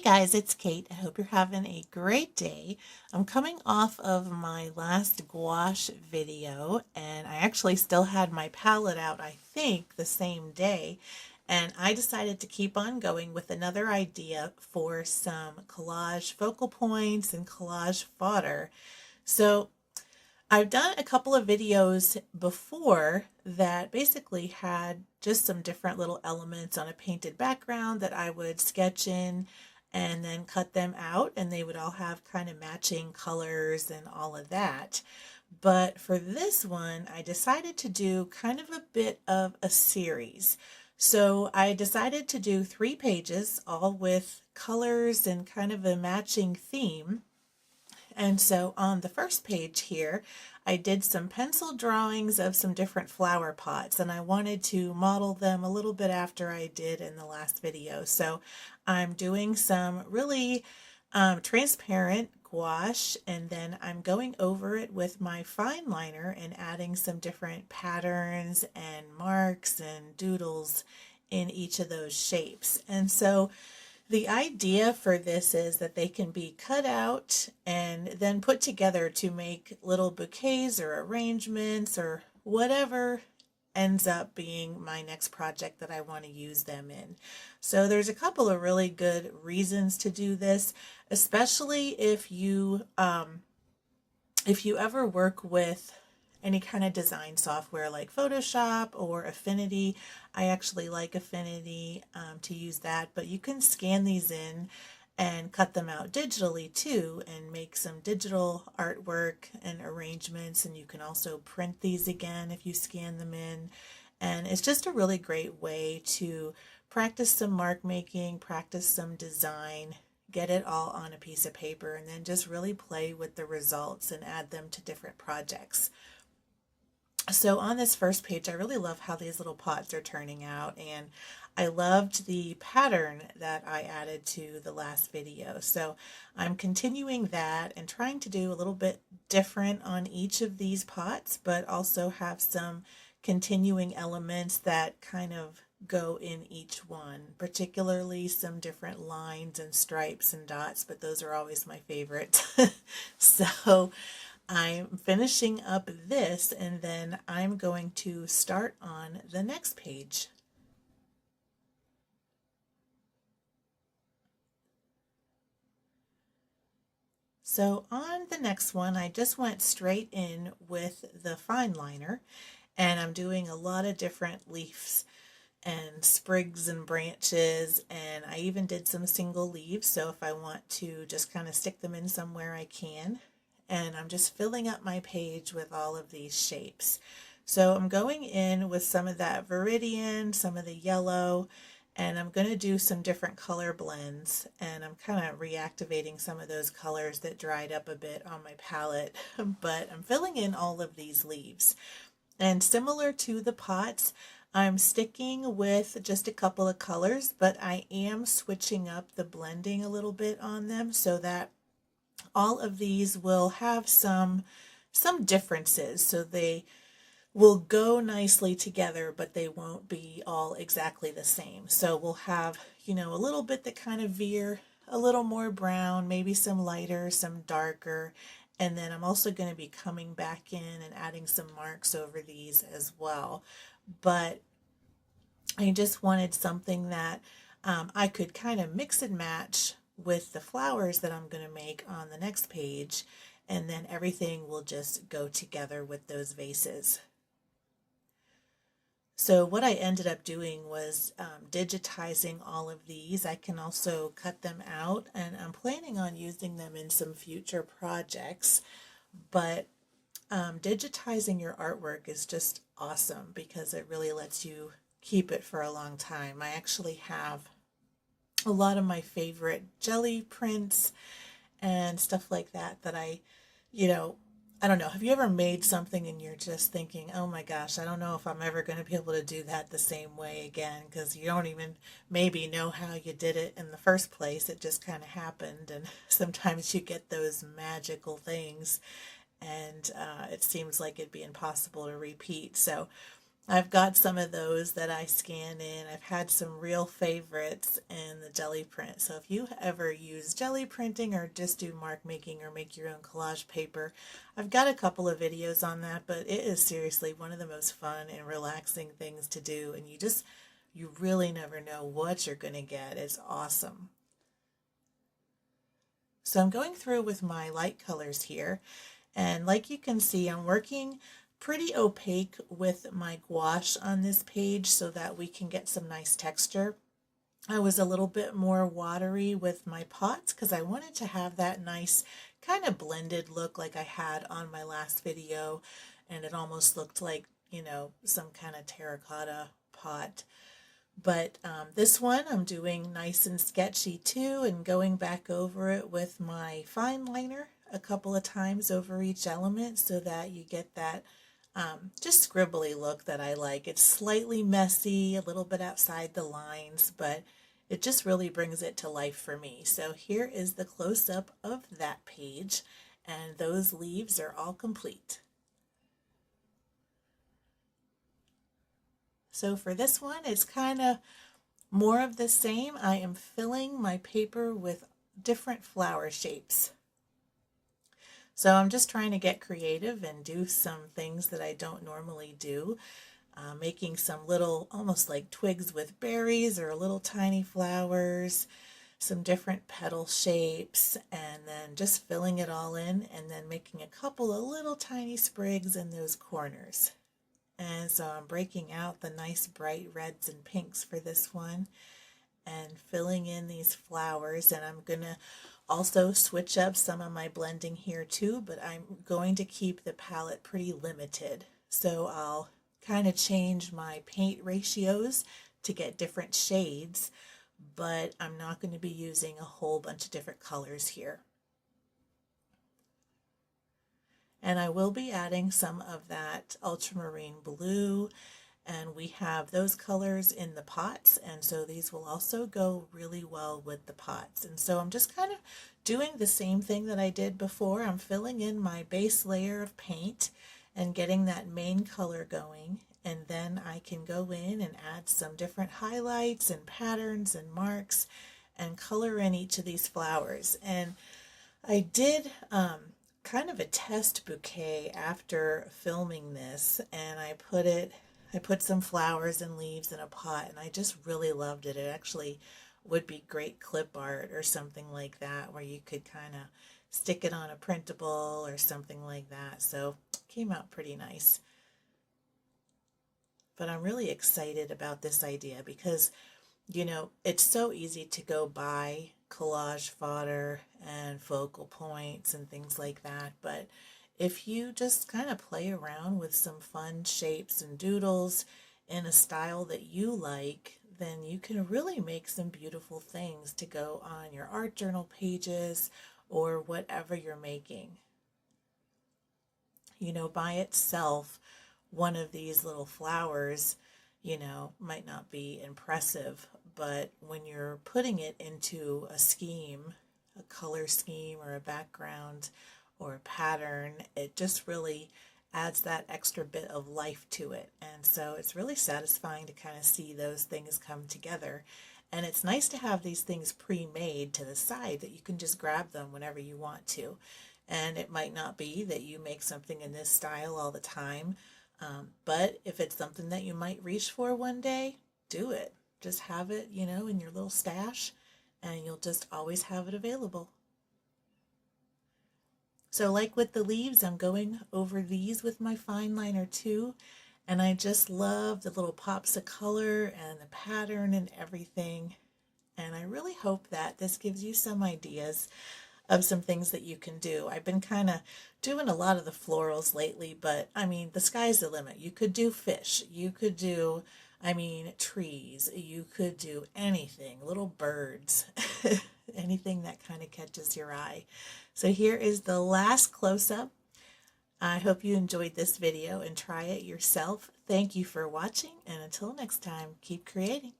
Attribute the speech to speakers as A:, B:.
A: Guys, it's Kate. I hope you're having a great day. I'm coming off of my last gouache video, and I actually still had my palette out, I think, the same day. And I decided to keep on going with another idea for some collage focal points and collage fodder. So I've done a couple of videos before that basically had just some different little elements on a painted background that I would sketch in and then cut them out, and they would all have kind of matching colors and all of that. But for this one, I decided to do kind of a bit of a series. So I decided to do 3 pages, all with colors and kind of a matching theme. And so on the first page here, I did some pencil drawings of some different flower pots, and I wanted to model them a little bit after I did in the last video. So I'm doing some really transparent gouache, and then I'm going over it with my fine liner and adding some different patterns and marks and doodles in each of those shapes. And so the idea for this is that they can be cut out and then put together to make little bouquets or arrangements or whatever ends up being my next project that I want to use them in. So there's a couple of really good reasons to do this, especially if you ever work with any kind of design software like Photoshop or Affinity. I actually like Affinity to use that, but you can scan these in and cut them out digitally too and make some digital artwork and arrangements, and you can also print these again if you scan them in. And it's just a really great way to practice some mark making, practice some design, get it all on a piece of paper, and then just really play with the results and add them to different projects. So on this first page, I really love how these little pots are turning out, and I loved the pattern that I added to the last video. So I'm continuing that and trying to do a little bit different on each of these pots, but also have some continuing elements that kind of go in each one, particularly some different lines and stripes and dots, but those are always my favorite. So I'm finishing up this, and then I'm going to start on the next page. So on the next one, I just went straight in with the fine liner, and I'm doing a lot of different leaves and sprigs and branches, and I even did some single leaves, so if I want to just kind of stick them in somewhere, I can. And I'm just filling up my page with all of these shapes. So I'm going in with some of that viridian, some of the yellow, and I'm going to do some different color blends, and I'm kind of reactivating some of those colors that dried up a bit on my palette, but I'm filling in all of these leaves. And similar to the pots, I'm sticking with just a couple of colors, but I am switching up the blending a little bit on them so that all of these will have some differences, so they will go nicely together, but they won't be all exactly the same. So we'll have, a little bit that kind of veer a little more brown, maybe some lighter, some darker, and then I'm also going to be coming back in and adding some marks over these as well. But I just wanted something that I could kind of mix and match with the flowers that I'm going to make on the next page, and then everything will just go together with those vases. So what I ended up doing was digitizing all of these. I can also cut them out, and I'm planning on using them in some future projects, but digitizing your artwork is just awesome because it really lets you keep it for a long time. I actually have a lot of my favorite jelly prints and stuff like that I don't know. Have you ever made something and you're just thinking, oh my gosh, I don't know if I'm ever going to be able to do that the same way again, because you don't even maybe know how you did it in the first place. It just kind of happened, and sometimes you get those magical things, and it seems like it'd be impossible to repeat. So I've got some of those that I scan in. I've had some real favorites in the jelly print. So if you ever use jelly printing or just do mark making or make your own collage paper, I've got a couple of videos on that, but it is seriously one of the most fun and relaxing things to do. And you really never know what you're going to get. It's awesome. So I'm going through with my light colors here. And like you can see, I'm working pretty opaque with my gouache on this page so that we can get some nice texture. I was a little bit more watery with my pots because I wanted to have that nice kind of blended look like I had on my last video, and it almost looked like, you know, some kind of terracotta pot. But this one I'm doing nice and sketchy too, and going back over it with my fine liner a couple of times over each element so that you get that just scribbly look that I like. It's slightly messy, a little bit outside the lines, but it just really brings it to life for me. So here is the close-up of that page, and those leaves are all complete. So for this one, it's kind of more of the same. I am filling my paper with different flower shapes. So I'm just trying to get creative and do some things that I don't normally do. Making some little, almost like twigs with berries or little tiny flowers, some different petal shapes, and then just filling it all in and then making a couple of little tiny sprigs in those corners. And so I'm breaking out the nice bright reds and pinks for this one and filling in these flowers. And I'm going to also switch up some of my blending here too, but I'm going to keep the palette pretty limited. So I'll kind of change my paint ratios to get different shades, but I'm not going to be using a whole bunch of different colors here. And I will be adding some of that ultramarine blue, and we have those colors in the pots, and so these will also go really well with the pots. And so I'm just kind of doing the same thing that I did before. I'm filling in my base layer of paint and getting that main color going, and then I can go in and add some different highlights and patterns and marks and color in each of these flowers. And I did kind of a test bouquet after filming this, and I put some flowers and leaves in a pot, and I just really loved it. It actually would be great clip art or something like that, where you could kind of stick it on a printable or something like that. So it came out pretty nice. But I'm really excited about this idea because, you know, it's so easy to go buy collage fodder and focal points and things like that. But if you just kind of play around with some fun shapes and doodles in a style that you like, then you can really make some beautiful things to go on your art journal pages or whatever you're making. You know, by itself, one of these little flowers, you know, might not be impressive, but when you're putting it into a scheme, a color scheme or a background or a pattern, it just really adds that extra bit of life to it. And so it's really satisfying to kind of see those things come together. And it's nice to have these things pre-made to the side that you can just grab them whenever you want to. And it might not be that you make something in this style all the time, but if it's something that you might reach for one day, do it. Just have it, you know, in your little stash, and you'll just always have it available. So like with the leaves, I'm going over these with my fine liner too, and I just love the little pops of color and the pattern and everything. And I really hope that this gives you some ideas of some things that you can do. I've been kind of doing a lot of the florals lately, but I mean, the sky's the limit. You could do fish, you could do, I mean, trees, you could do anything, little birds, anything that kind of catches your eye. So here is the last close-up. I hope you enjoyed this video and try it yourself. Thank you for watching, and until next time, keep creating.